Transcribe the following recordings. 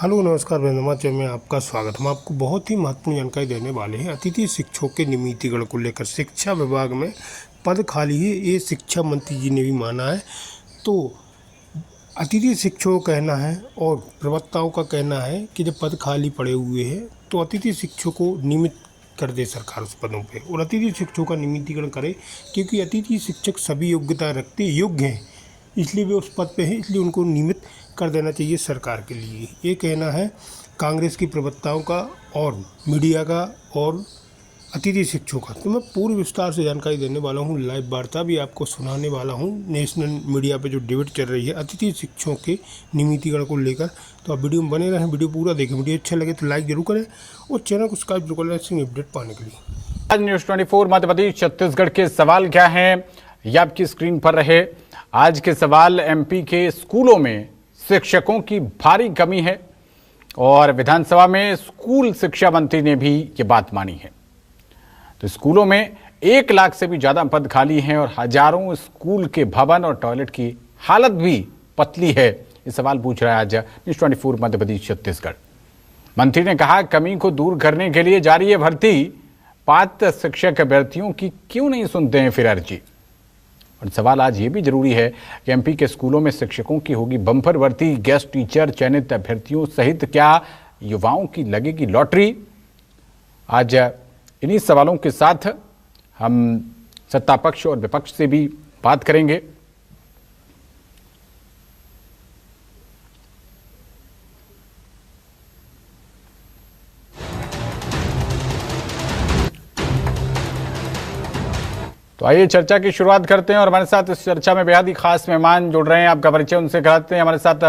Hello नमस्कार बंदमाचय में आपका स्वागत। हम आपको बहुत ही महत्वपूर्ण जानकारी देने वाले हैं। अतिथि शिक्षकों के नियमितीकरण को लेकर शिक्षा विभाग में पद खाली है, ये शिक्षा मंत्री जी ने भी माना है। तो अतिथि शिक्षकों का कहना है और प्रवक्ताओं का कहना है कि जब पद खाली पड़े हुए हैं तो अतिथि शिक्षकों को नियमित कर दे सरकार उस पदों पे, और अतिथि शिक्षकों का नियमितीकरण करे, क्योंकि अतिथि शिक्षक सभी योग्यता रखते योग्य हैं, इसलिए वे उस पद पे हैं, इसलिए उनको नियमित कर देना चाहिए सरकार के लिए। ये कहना है कांग्रेस की प्रवक्ताओं का और मीडिया का और अतिथि शिक्षकों का। तो मैं पूरी विस्तार से जानकारी देने वाला हूँ, लाइव वार्ता भी आपको सुनाने वाला हूँ। नेशनल मीडिया पे जो डिबेट चल रही है अतिथि शिक्षकों के नियमितीकरण को लेकर, तो आप वीडियो में बने रहें, वीडियो पूरा देखें। वीडियो अच्छा लगे तो लाइक जरूर करें और चैनल को सब्सक्राइब जरूर करें ऐसे अपडेट पाने के लिए। आज न्यूज़ 24 मध्य प्रदेश छत्तीसगढ़ के सवाल क्या हैं ये आपकी स्क्रीन पर रहे। आज के सवाल, एमपी के स्कूलों में शिक्षकों की भारी कमी है और विधानसभा में स्कूल शिक्षा मंत्री ने भी ये बात मानी है। तो स्कूलों में 1 लाख से भी ज्यादा पद खाली हैं और हजारों स्कूल के भवन और टॉयलेट की हालत भी पतली है। ये सवाल पूछ रहा है आज न्यूज़ 24 मध्य प्रदेश छत्तीसगढ़। मंत्री ने कहा, कमी को दूर करने के लिए जारी है भर्ती, पात्र शिक्षक अभ्यर्थियों की क्यों नहीं सुनते हैं फिर अर्जी। और सवाल आज ये भी जरूरी है कि एमपी के स्कूलों में शिक्षकों की होगी बम्पर भर्ती, गेस्ट टीचर, चयनित अभ्यर्थियों सहित क्या युवाओं की लगेगी लॉटरी। आज इन्हीं सवालों के साथ हम सत्ता पक्ष और विपक्ष से भी बात करेंगे। तो आइए चर्चा की शुरुआत करते हैं और हमारे साथ इस चर्चा में बेहद ही खास मेहमान जुड़ रहे हैं। आपका परिचय उनसे कराते हैं। हमारे साथ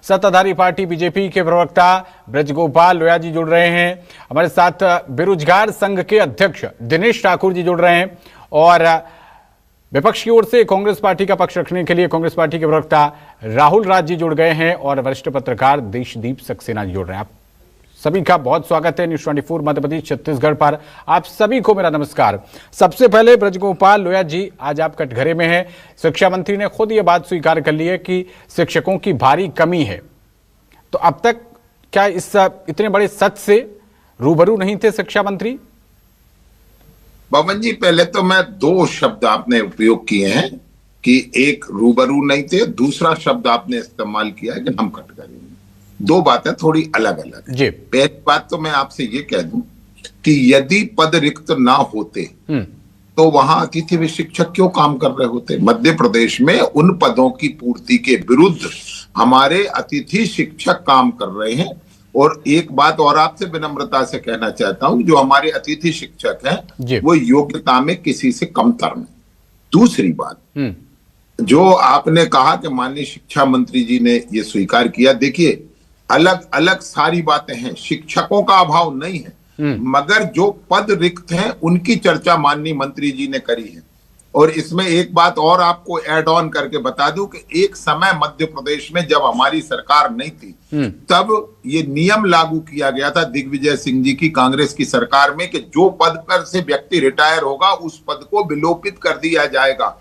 सत्ताधारी पार्टी बीजेपी के प्रवक्ता ब्रजगोपाल लोया जी जुड़ रहे हैं। हमारे साथ बेरोजगार संघ के अध्यक्ष दिनेश ठाकुर जी जुड़ रहे हैं और विपक्ष की ओर से कांग्रेस पार्टी का पक्ष रखने के लिए कांग्रेस पार्टी के प्रवक्ता राहुल राज जी जुड़ गए हैं और वरिष्ठ पत्रकार देशदीप सक्सेना जी जुड़ रहे हैं। आप सभी का बहुत स्वागत है न्यूज़ 24 मध्य प्रदेश छत्तीसगढ़ पर। आप सभी को मेरा नमस्कार। सबसे पहले ब्रजगोपाल लोया जी, आज आप कटघरे में हैं। शिक्षा मंत्री ने खुद ये बात स्वीकार कर ली है कि शिक्षकों की भारी कमी है, तो अब तक क्या इस इतने बड़े सच से रूबरू नहीं थे शिक्षा मंत्री? पवन जी, पहले तो मैं 2 शब्द आपने उपयोग किए हैं कि एक रूबरू नहीं थे, दूसरा शब्द आपने इस्तेमाल किया है कि हम कटघरे में। 2 बातें थोड़ी अलग अलग है। पहली बात तो मैं आपसे ये कह दूं कि यदि पद रिक्त ना होते तो वहां अतिथि शिक्षक क्यों काम कर रहे होते। मध्य प्रदेश में उन पदों की पूर्ति के विरुद्ध हमारे अतिथि शिक्षक काम कर रहे हैं। और एक बात और आपसे विनम्रता से कहना चाहता हूं, जो हमारे अतिथि शिक्षक हैं वो योग्यता में किसी से कमतर नहीं। दूसरी बात, जो आपने कहा कि माननीय शिक्षा मंत्री जी ने ये स्वीकार किया, देखिए अलग अलग सारी बातें हैं, शिक्षकों का अभाव नहीं है, मगर जो पद रिक्त हैं उनकी चर्चा माननीय मंत्री जी ने करी है। और इसमें एक बात और आपको ऐड ऑन करके बता दूं कि एक समय मध्य प्रदेश में जब हमारी सरकार नहीं थी तब ये नियम लागू किया गया था दिग्विजय सिंह जी की कांग्रेस की सरकार में कि जो पद पर से व्यक्ति रिटायर होगा उस पद को विलोपित कर दिया जाएगा।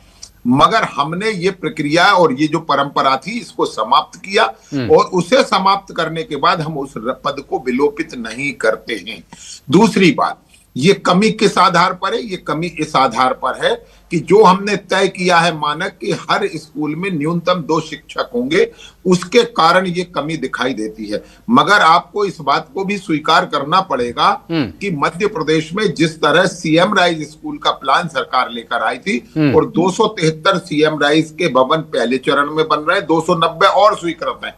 मगर हमने ये प्रक्रिया और ये जो परंपरा थी इसको समाप्त किया और उसे समाप्त करने के बाद हम उस पद को विलोपित नहीं करते हैं। दूसरी बात, ये कमी किस आधार पर है? ये कमी इस आधार पर है कि जो हमने तय किया है मानक कि हर स्कूल में न्यूनतम 2 शिक्षक होंगे, उसके कारण ये कमी दिखाई देती है। मगर आपको इस बात को भी स्वीकार करना पड़ेगा कि मध्य प्रदेश में जिस तरह सीएम राइज स्कूल का प्लान सरकार लेकर आई थी और 273 सीएम राइज के भवन पहले चरण में बन रहे हैं, 290 और स्वीकृत हैं।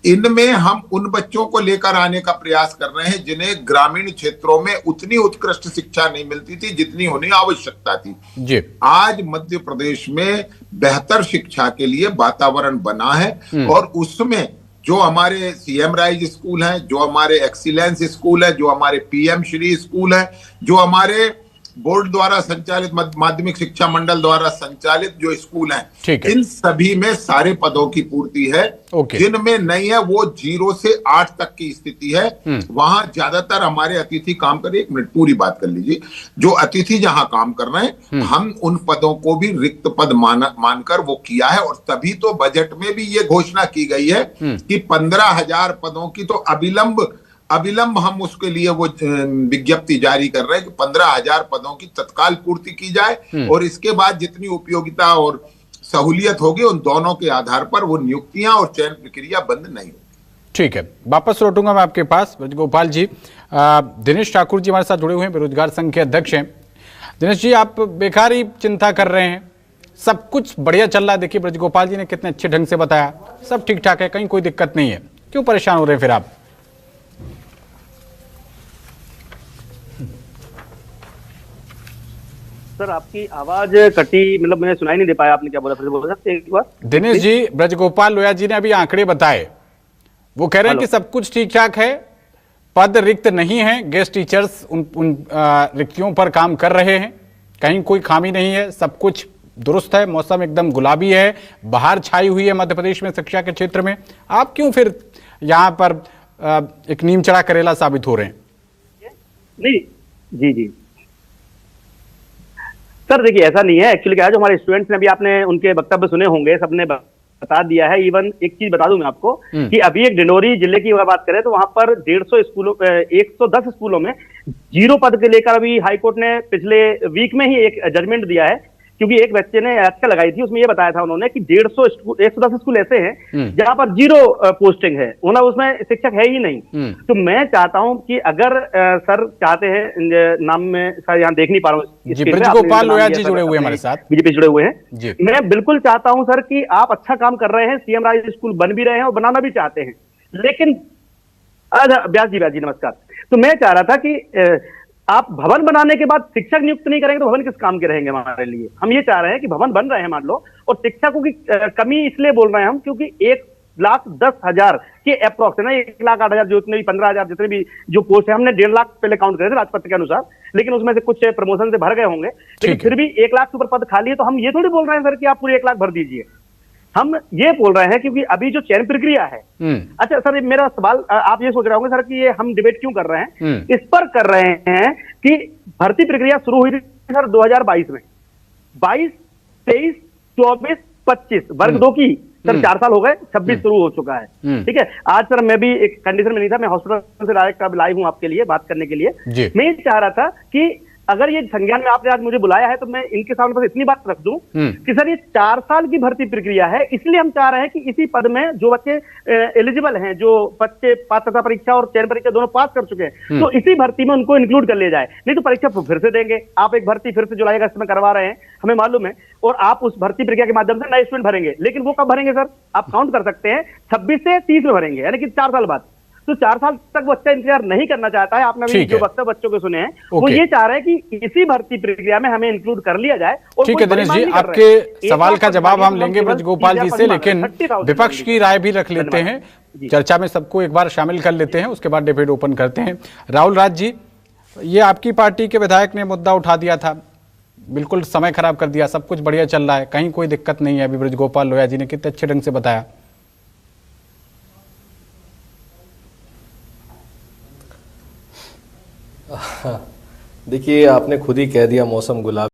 इनमें हम उन बच्चों को लेकर आने का प्रयास कर रहे हैं जिन्हें ग्रामीण क्षेत्रों में उतनी उत्कृष्ट शिक्षा नहीं मिलती थी जितनी होनी आवश्यकता थी। आज मध्य प्रदेश में बेहतर शिक्षा के लिए वातावरण बना है और उसमें जो हमारे सीएम राइज स्कूल हैं, जो हमारे एक्सीलेंस स्कूल है, जो हमारे पीएम श्री स्कूल है, जो हमारे बोर्ड द्वारा संचालित माध्यमिक शिक्षा मंडल द्वारा संचालित जो स्कूल हैं, इन सभी में सारे पदों की पूर्ति है। जिनमें नहीं है वो 0 से 8 तक की स्थिति है, वहां ज्यादातर हमारे अतिथि काम कर रहे। 1 मिनट पूरी बात कर लीजिए। जो अतिथि जहां काम कर रहे हैं, हम उन पदों को भी रिक्त पद मानकर वो किया है। और तभी तो बजट में भी ये घोषणा की गई है कि 15,000 पदों की तो अविलंब हम उसके लिए वो विज्ञप्ति जारी कर रहे हैं कि 15,000 पदों की तत्काल पूर्ति की जाए। और इसके बाद जितनी उपयोगिता और सहूलियत होगी, उन दोनों के आधार पर वो नियुक्तियां और चयन प्रक्रिया बंद नहीं होगी। ठीक है, वापस लौटूंगा मैं आपके पास। ब्रजगोपाल जी, दिनेश ठाकुर जी हमारे साथ जुड़े हुए हैं, बेरोजगार संघ के अध्यक्ष हैं। दिनेश जी, आप बेकार ही चिंता कर रहे हैं, सब कुछ बढ़िया चल रहा है। देखिए ब्रजगोपाल जी ने कितने अच्छे ढंग से बताया, सब ठीक ठाक है, कहीं कोई दिक्कत नहीं है, क्यों परेशान हो रहे हैं फिर आप? सर आपकी आवाज कटी, मतलब मैंने सुनाई नहीं दे पाया, आपने क्या बोला, फिर बोल सकते हैं एक बार? दिनेश जी, ब्रजगोपाल लोया जी ने अभी आंकड़े बताए, वो कह रहे हैं कि सब कुछ ठीक ठाक है, पद रिक्त नहीं है, गेस्ट टीचर्स उन रिक्तियों पर काम कर रहे हैं, कहीं कोई खामी नहीं है, सब कुछ दुरुस्त है, मौसम एकदम गुलाबी है, बाहर छाई हुई है मध्य प्रदेश में शिक्षा के क्षेत्र में। आप क्यों फिर यहाँ पर एक नीम चढ़ा करेला साबित हो रहे हैं? नहीं, जी सर, देखिए ऐसा नहीं है। एक्चुअली क्या है, जो हमारे स्टूडेंट्स ने अभी आपने उनके वक्तव्य सुने होंगे, सबने बता दिया है। इवन एक चीज बता दूं मैं आपको कि अभी एक डिंडोरी जिले की अगर बात करें तो वहां पर 150 स्कूलों 110 स्कूलों में 0 पद के लेकर अभी हाईकोर्ट ने पिछले वीक में ही एक जजमेंट दिया है। क्योंकि एक बच्चे ने याचिका लगाई थी, उसमें ये बताया था उन्होंने कि 110 स्कूल ऐसे हैं जहां पर 0 पोस्टिंग है, मतलब उसमें शिक्षक है ही नहीं। तो मैं चाहता हूं कि अगर सर चाहते हैं, नाम में सर यहाँ देख नहीं पा रहा हूँ, ब्रजगोपाल लोया जी जुड़े हुए हमारे साथ, बीजेपी जुड़े हुए हैं। मैं बिल्कुल चाहता हूं सर कि आप अच्छा काम कर रहे हैं, सीएम राज स्कूल बन भी रहे हैं और बनाना भी चाहते हैं, लेकिन व्यास जी नमस्कार। तो मैं चाह रहा था कि आप भवन बनाने के बाद शिक्षक नियुक्त नहीं करेंगे तो भवन किस काम के रहेंगे हमारे लिए? हम ये चाह रहे हैं कि भवन बन रहे हैं मान लो, और शिक्षकों की कमी इसलिए बोल रहे हैं हम क्योंकि 1,10,000 के अप्रोक्स है ना, 1,08,000 जितने भी 15,000 जितने भी जो पोस्ट है, हमने 1.5 लाख पहले काउंट करे थे राजपत्र के अनुसार, लेकिन उसमें से कुछ प्रमोशन से भर गए होंगे, लेकिन फिर भी 1 लाख से ऊपर पद खाली है। तो हम ये थोड़ी बोल रहे हैं सर कि आप पूरे 1 लाख भर दीजिए, हम ये बोल रहे हैं क्योंकि अभी जो चयन प्रक्रिया है। अच्छा सर, मेरा सवाल, आप ये सोच रहे होंगे सर कि ये हम डिबेट क्यों कर रहे हैं? इस पर कर रहे हैं कि भर्ती प्रक्रिया शुरू हुई थी सर 2022 में, 22, 23, 24, 25 वर्ग 2 की सर 4 साल हो गए, 26 शुरू हो चुका है। ठीक है, आज सर मैं भी एक कंडीशन में नहीं था, मैं हॉस्पिटल से डायरेक्ट अब लाइव हूं आपके लिए बात करने के लिए। मैं ये चाह रहा था कि अगर ये संज्ञान में आपने आज मुझे बुलाया है तो मैं इनके सामने बस इतनी बात रख दूं कि सर ये 4 साल की भर्ती प्रक्रिया है, इसलिए हम चाह रहे हैं कि इसी पद में जो बच्चे एलिजिबल हैं, जो बच्चे पात्रता परीक्षा और चयन परीक्षा दोनों पास कर चुके हैं, तो इसी भर्ती में उनको इंक्लूड कर लिया जाए। नहीं तो परीक्षा फिर से देंगे आप, एक भर्ती फिर से जुलाई अगस्त में करवा रहे हैं, हमें मालूम है, और आप उस भर्ती प्रक्रिया के माध्यम से नए स्टूडेंट भरेंगे, लेकिन वो कब भरेंगे सर? आप काउंट कर सकते हैं 26 से 30 में भरेंगे, यानी कि 4 साल बाद। तो 4 साल तक बच्चा इंतजार नहीं करना चाहता है। आपने अभी जो वक्तव्य बच्चों के सुने हैं, वो ये चाह रहे हैं कि इसी भर्ती प्रक्रिया में हमें इंक्लूड कर लिया जाए। और ठीक है दिनेश जी, आपके सवाल का जवाब हम लेंगे ब्रजगोपाल जी से, लेकिन विपक्ष की राय भी रख लेते हैं, चर्चा में सबको एक बार शामिल कर लेते हैं, उसके बाद डिबेट ओपन करते हैं। राहुल राज जी, ये आपकी पार्टी के विधायक ने मुद्दा उठा दिया था, बिल्कुल समय खराब कर दिया, सब कुछ बढ़िया चल रहा है, कहीं कोई दिक्कत नहीं है। अभी ब्रजगोपाल लोया जी ने कितने अच्छे ढंग से बताया। देखिए, आपने खुद ही कह दिया मौसम गुलाबी